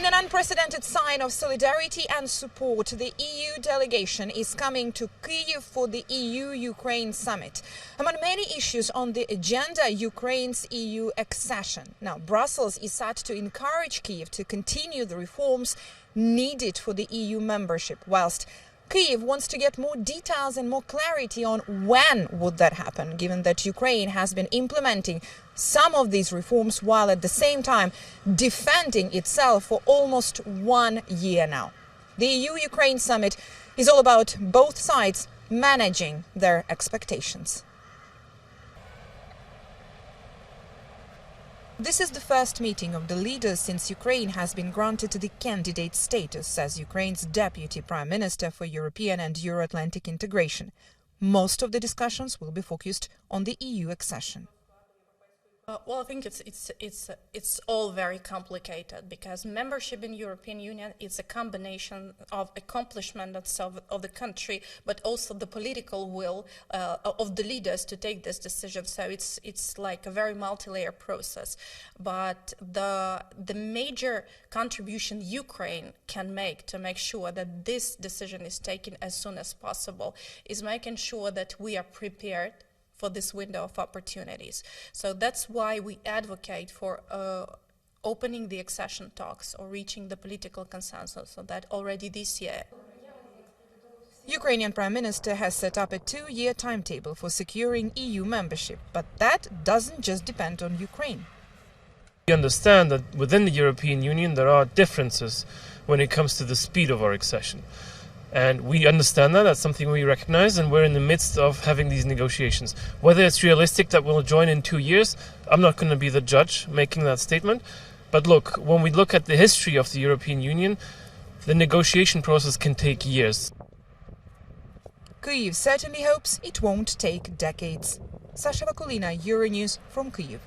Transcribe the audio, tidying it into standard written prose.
In an unprecedented sign of solidarity and support, the EU delegation is coming to Kyiv for the EU-Ukraine summit. Among many issues on the agenda, Ukraine's EU accession. Now, Brussels is set to encourage Kyiv to continue the reforms needed for the EU membership, whilst Kyiv wants to get more details and more clarity on when would that happen, given that Ukraine has been implementing some of these reforms while at the same time defending itself for almost 1 year now. The EU-Ukraine summit is all about both sides managing their expectations. This is the first meeting of the leaders since Ukraine has been granted the candidate status, says Ukraine's Deputy Prime Minister for European and Euro-Atlantic integration. Most of the discussions will be focused on the EU accession. Well, I think it's all very complicated because membership in European Union is a combination of accomplishments of the country, but also the political will of the leaders to take this decision. So it's like a very multi-layer process. But the major contribution Ukraine can make to make sure that this decision is taken as soon as possible is making sure that we are prepared for this window of opportunities. So that's why we advocate for opening the accession talks or reaching the political consensus so that already this year. Ukrainian Prime Minister has set up a 2-year timetable for securing EU membership, but that doesn't just depend on Ukraine. We understand that within the European Union there are differences when it comes to the speed of our accession. And we understand that, that's something we recognize, and we're in the midst of having these negotiations. Whether it's realistic that we'll join in 2 years, I'm not going to be the judge making that statement. But look, when we look at the history of the European Union, the negotiation process can take years. Kyiv certainly hopes it won't take decades. Sasha Vakulina, Euronews from Kyiv.